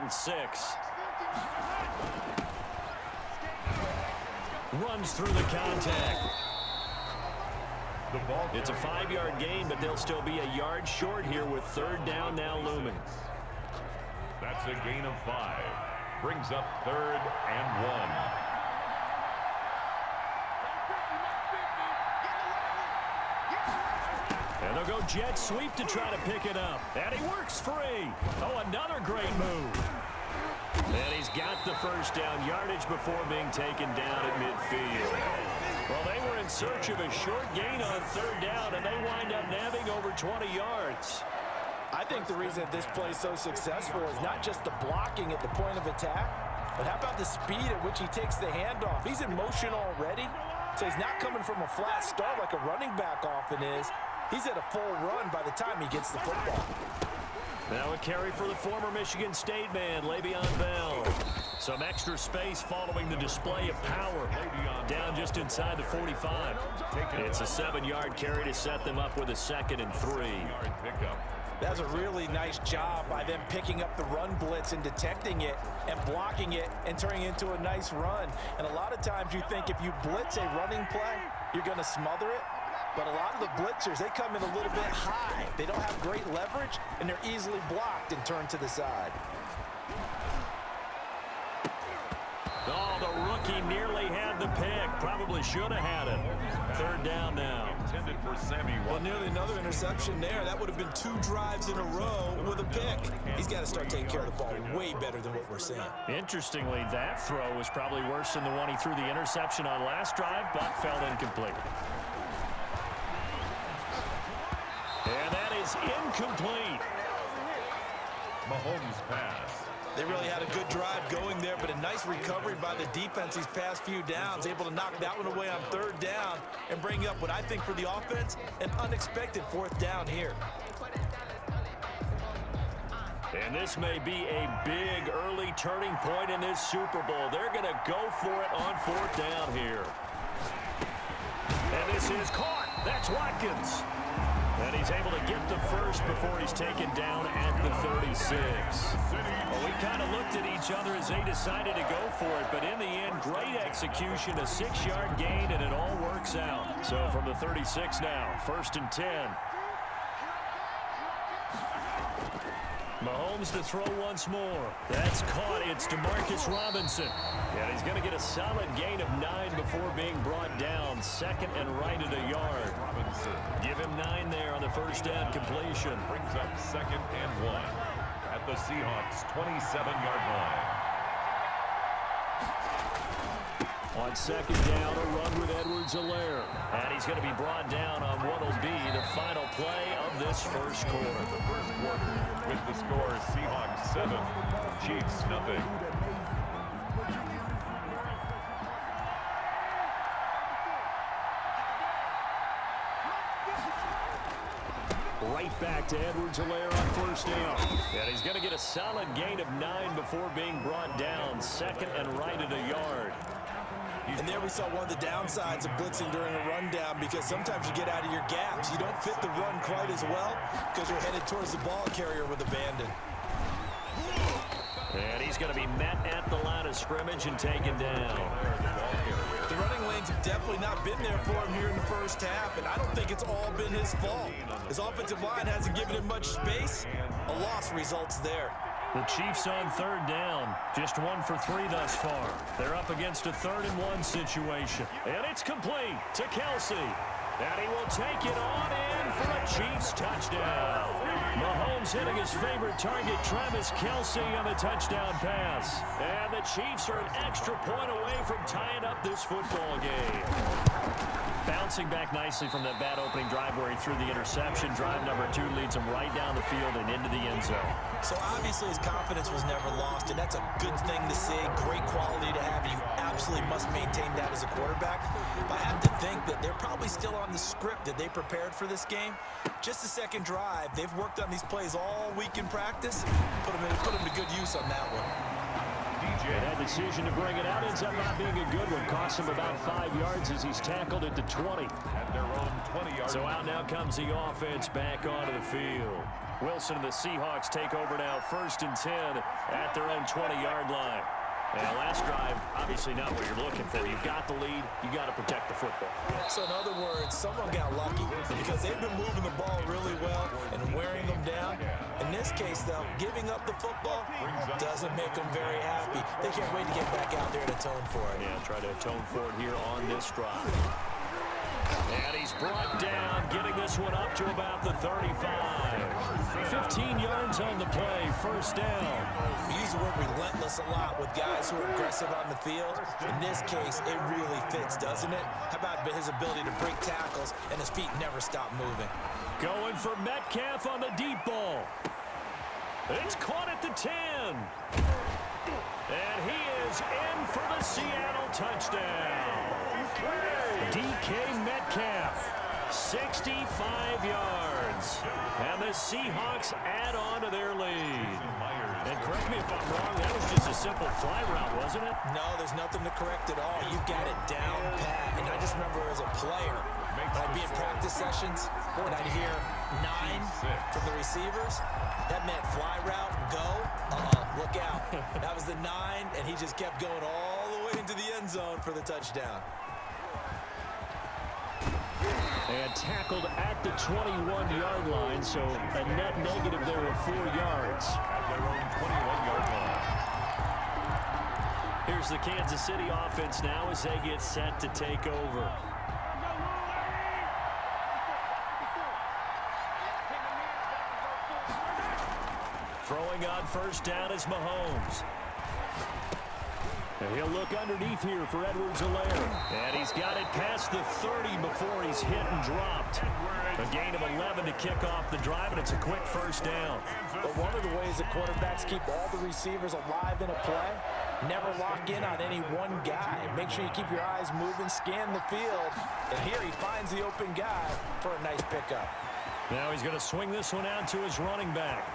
and 6. Runs through the contact. It's a 5-yard gain, but they'll still be a yard short here with 3rd down now looming. That's a gain of 5. Brings up 3rd and 1. And they'll go jet sweep to try to pick it up. And he works free. Oh, another great move. And he's got the 1st down yardage before being taken down at midfield. Well, they were in search of a short gain on 3rd down, and they wind up nabbing over 20 yards. I think the reason that this play is so successful is not just the blocking at the point of attack, but how about the speed at which he takes the handoff? He's in motion already, so he's not coming from a flat start like a running back often is. He's at a full run by the time he gets the football. Now a carry for the former Michigan State man, Le'Veon Bell. Some extra space following the display of power. Down just inside the 45. It's a 7-yard carry to set them up with a 2nd and 3. That's a really nice job by them picking up the run blitz and detecting it and blocking it and turning it into a nice run. And a lot of times you think if you blitz a running play, you're going to smother it. But a lot of the blitzers, they come in a little bit high. They don't have great leverage, and they're easily blocked and turned to the side. Oh, the rookie nearly had the pick. Probably should have had it. 3rd down now. Intended for Sammy. Well, nearly another interception there. That would have been 2 drives in a row with a pick. He's got to start taking care of the ball way better than what we're seeing. Interestingly, that throw was probably worse than the one he threw the interception on last drive, but fell incomplete. And that is incomplete. Mahomes pass. They really had a good drive going there, but a nice recovery by the defense these past few downs, able to knock that one away on 3rd down and bring up what I think for the offense, an unexpected 4th down here. And this may be a big early turning point in this Super Bowl. They're going to go for it on 4th down here. And this is caught. That's Watkins. And he's able to get the 1st before he's taken down at the 36. Well, we kind of looked at each other as they decided to go for it, but in the end, great execution, a 6-yard gain, and it all works out. So from the 36 now, 1st and 10. Mahomes to throw once more. That's caught. It's DeMarcus Robinson. And he's going to get a solid gain of 9 before being brought down. 2nd and right at a yard. Robinson. Give him 9 there on the 1st down completion. Brings up 2nd and 1 at the Seahawks' 27-yard line. On 2nd down, a run with Edwards-Helaire. And he's going to be brought down on what will be the final play of this 1st quarter. The 1st quarter with the score Seahawks 7, Chiefs nothing. Right back to Edwards-Helaire on 1st down. And he's going to get a solid gain of 9 before being brought down. 2nd and right at a yard. And there we saw one of the downsides of blitzing during a rundown, because sometimes you get out of your gaps. You don't fit the run quite as well because you're headed towards the ball carrier with abandon. And he's going to be met at the line of scrimmage and taken down. The running lanes have definitely not been there for him here in the 1st half, and I don't think it's all been his fault. His offensive line hasn't given him much space. A loss results there. The Chiefs on 3rd down. Just 1 for 3 thus far. They're up against a 3rd and 1 situation. And it's complete to Kelsey. And he will take it on in for a Chiefs touchdown. Mahomes hitting his favorite target, Travis Kelsey, on the touchdown pass. And the Chiefs are an extra point away from tying up this football game. Bouncing back nicely from that bad opening drive where he threw the interception. Drive number 2 leads him right down the field and into the end zone. So obviously his confidence was never lost, and that's a good thing to see. Great quality to have. You absolutely must maintain that as a quarterback. But I have to think that they're probably still on the script that they prepared for this game. Just the 2nd drive. They've worked on these plays all week in practice. Put them to good use on that one. And that decision to bring it out ends up not being a good one. Costs him about 5 yards as he's tackled at the 20. At their own 20-yard line. So out now comes the offense back onto the field. Wilson and the Seahawks take over now, 1st and 10 at their own 20-yard line. And last drive, obviously not what you're looking for. You've got the lead. You got to protect the football. So in other words, someone got lucky because they've been moving the ball really well and wearing them down. In this case, though, giving up the football doesn't make them very happy. They can't wait to get back out there and atone for it. Yeah, try to atone for it here on this drive. And he's brought down, getting this one up to about the 35. 15 yards on the play, 1st down. We use the word relentless a lot with guys who are aggressive on the field. In this case, it really fits, doesn't it? How about his ability to break tackles and his feet never stop moving? Going for Metcalf on the deep ball. It's caught at the 10. And he is in for the Seattle touchdown. DK Metcalf, 65 yards. And the Seahawks add on to their lead. And correct me if I'm wrong, that was just a simple fly route, wasn't it? No, there's nothing to correct at all. You've got it down pat. And I just remember as a player, when I'd be in practice sessions, and I'd hear 9 from the receivers. That meant fly route, go, look out. That was the 9, and he just kept going all the way into the end zone for the touchdown. And tackled at the 21-yard line, so a net negative there of 4 yards. At their own 21-yard line. Here's the Kansas City offense now as they get set to take over. Throwing on 1st down is Mahomes. And he'll look underneath here for Edwards-Helaire. And he's got it past the 30 before he's hit and dropped. A gain of 11 to kick off the drive, and it's a quick 1st down. But one of the ways that quarterbacks keep all the receivers alive in a play, never lock in on any one guy. Make sure you keep your eyes moving, scan the field. And here he finds the open guy for a nice pickup. Now he's going to swing this one out to his running back.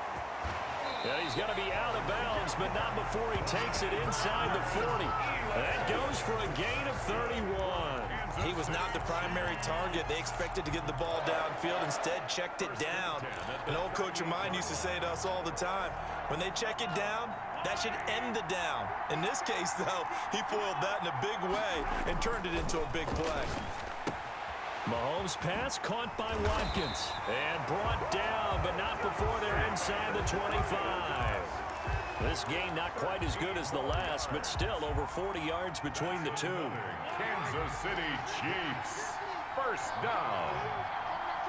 And he's going to be out of bounds, but not before he takes it inside the 40. That goes for a gain of 31. He was not the primary target. They expected to get the ball downfield. Instead, checked it down. An old coach of mine used to say to us all the time, when they check it down, that should end the down. In this case, though, he foiled that in a big way and turned it into a big play. Mahomes' pass caught by Watkins and brought down, but not before they're inside the 25. This game not quite as good as the last, but still over 40 yards between the two. Kansas City Chiefs. 1st down.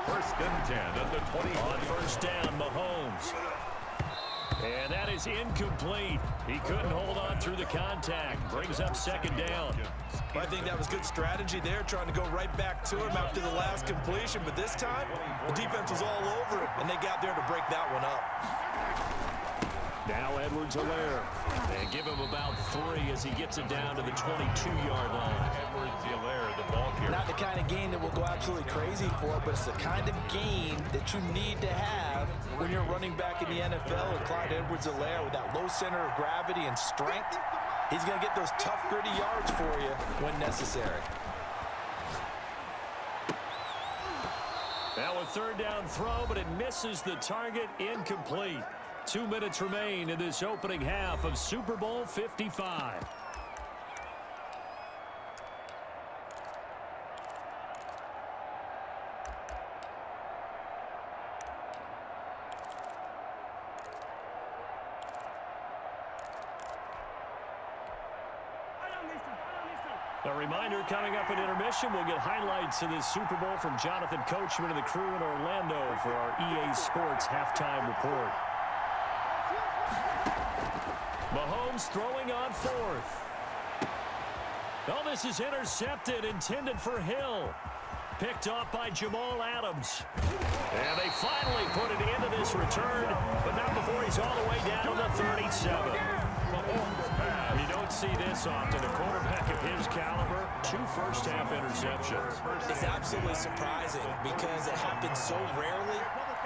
1st and 10 at the 20. On 1st down, Mahomes. And that is incomplete. He couldn't hold on through the contact. Brings up 2nd down. Well, I think that was good strategy there, trying to go right back to him after the last completion. But this time, the defense was all over it, and they got there to break that one up. Now Edwards-Helaire. And give him about 3 as he gets it down to the 22-yard line. Edwards-Helaire, the ball carrier. Not the kind of game that we'll go absolutely crazy for, but it's the kind of game that you need to have when you're running back in the NFL. And Clyde Edwards-Helaire, with that low center of gravity and strength, he's going to get those tough, gritty yards for you when necessary. Now a 3rd down throw, but it misses the target, incomplete. 2 minutes remain in this opening half of Super Bowl 55. A reminder, coming up at intermission, we'll get highlights of this Super Bowl from Jonathan Coachman and the crew in Orlando for our EA Sports halftime report. Mahomes throwing on 4th. Oh, this is intercepted, intended for Hill. Picked off by Jamal Adams. And they finally put it into this return, but not before he's all the way down to the 37. You don't see this often. A quarterback of his caliber, 2 first-half interceptions. It's absolutely surprising because it happens so rarely.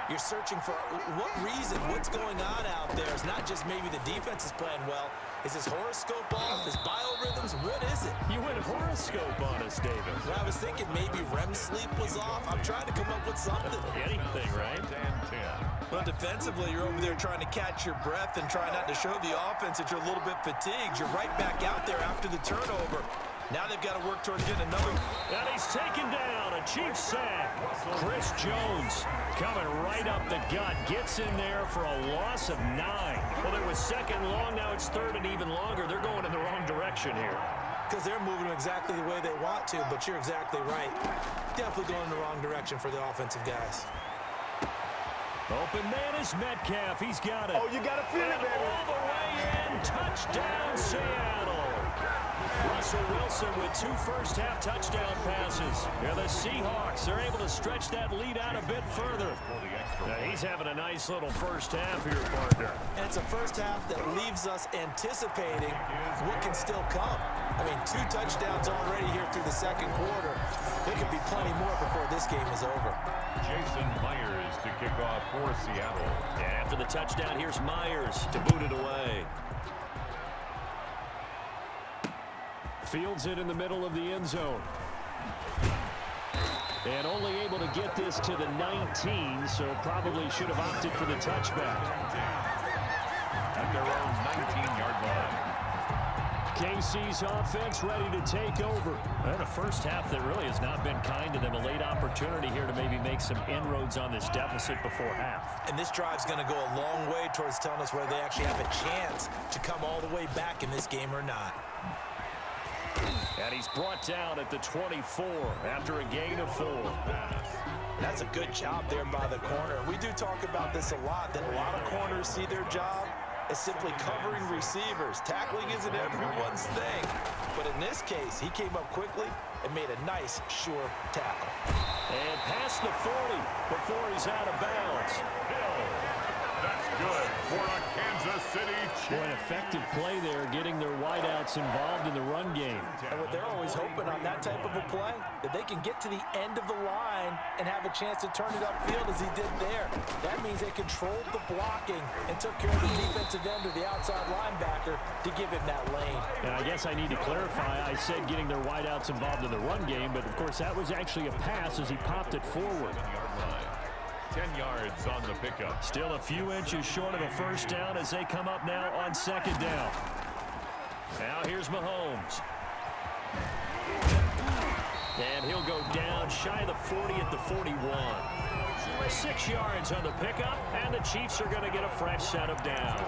You're searching for what reason, what's going on out there. It's not just maybe the defense is playing well. Is his horoscope off? His biorhythms? What is it? You went horoscope on us, David. Well, I was thinking maybe REM sleep was off. I'm trying to come up with something. Anything, right? Well, defensively, you're over there trying to catch your breath and try not to show the offense that you're a little bit fatigued. You're right back out there after the turnover. Now they've got to work towards getting another. And he's taken down. A Chiefs sack. Chris Jones coming right up the gut. Gets in there for a loss of 9. Well, it was second long. Now it's third and even longer. They're going in the wrong direction here. Because they're moving exactly the way they want to, but you're exactly right. Definitely going in the wrong direction for the offensive guys. Open man is Metcalf. He's got it. Oh, you got to feel it, baby. All the way in. Touchdown, Seattle. Russell Wilson with 2 first-half touchdown passes. Yeah, the Seahawks are able to stretch that lead out a bit further. Now, he's having a nice little first half here, partner. And it's a first half that leaves us anticipating what can still come. I mean, 2 touchdowns already here through the second quarter. There could be plenty more before this game is over. Jason Myers to kick off for Seattle. And after the touchdown, here's Myers to boot it away. Fields it in the middle of the end zone. And only able to get this to the 19, so probably should have opted for the touchback. At their own 19-yard line. KC's offense ready to take over. And a first half that really has not been kind to them. A late opportunity here to maybe make some inroads on this deficit before half. And this drive's going to go a long way towards telling us whether they actually have a chance to come all the way back in this game or not. And he's brought down at the 24 after a gain of 4. That's a good job there by the corner. We do talk about this a lot, that a lot of corners see their job as simply covering receivers. Tackling isn't everyone's thing. But in this case, he came up quickly and made a nice, sure tackle. And past the 40 before he's out of bounds. That's good for a Kansas City Chiefs. Boy, an effective play there, getting their wideouts involved in the run game. And what they're always hoping on that type of a play, that they can get to the end of the line and have a chance to turn it upfield as he did there. That means they controlled the blocking and took care of the defensive end or the outside linebacker to give him that lane. And I guess I need to clarify, I said getting their wideouts involved in the run game, but of course that was actually a pass as he popped it forward. 10 yards on the pickup. Still a few inches short of a first down as they come up now on second down. Now here's Mahomes. And he'll go down shy of the 40 at the 41. 6 yards on the pickup, and the Chiefs are going to get a fresh set of downs.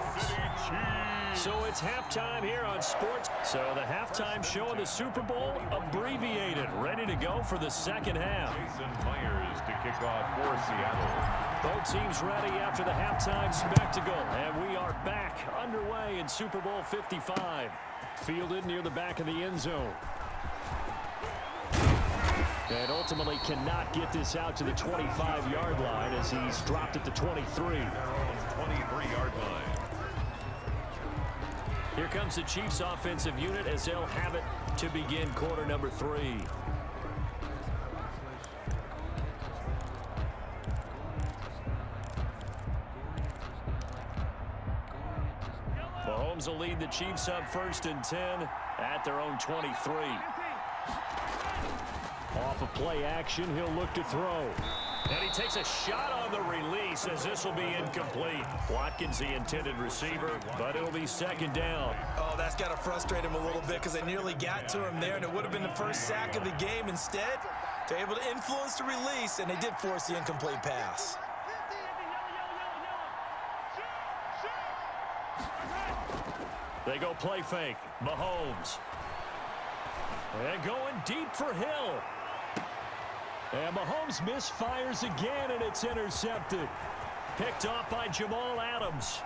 So it's halftime here on Sports. So the halftime show of the Super Bowl abbreviated, ready to go for the second half. Jason Myers to kick off for Seattle. Both teams ready after the halftime spectacle, and we are back underway in Super Bowl 55. Fielded near the back of the end zone. And ultimately cannot get this out to the 25-yard line as he's dropped at the 23. 23-yard line. Here comes the Chiefs offensive unit as they'll have it to begin quarter number 3. Mahomes will lead the Chiefs up 1st and 10 at their own 23. Off of play action, he'll look to throw. And he takes a shot on the release as this will be incomplete. Watkins the intended receiver, but it'll be second down. Oh, that's got to frustrate him a little bit because they nearly got to him there, and it would have been the first sack of the game. Instead, they're able to influence the release, and they did force the incomplete pass. They go play fake. Mahomes. And going deep for Hill. And Mahomes misfires again, and it's intercepted. Picked off by Jamal Adams.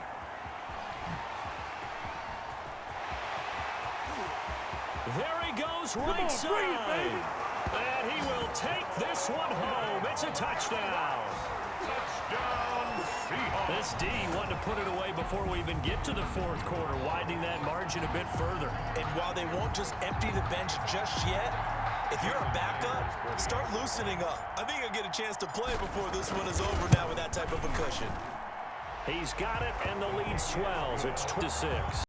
There he goes right side. And he will take this one home. It's a touchdown. Touchdown, Seahawks. This D wanted to put it away before we even get to the fourth quarter, widening that margin a bit further. And while they won't just empty the bench just yet, If you're a backup, start loosening up. I think you'll get a chance to play before this one is over now with that type of a cushion. He's got it, and the lead swells. It's 2-6.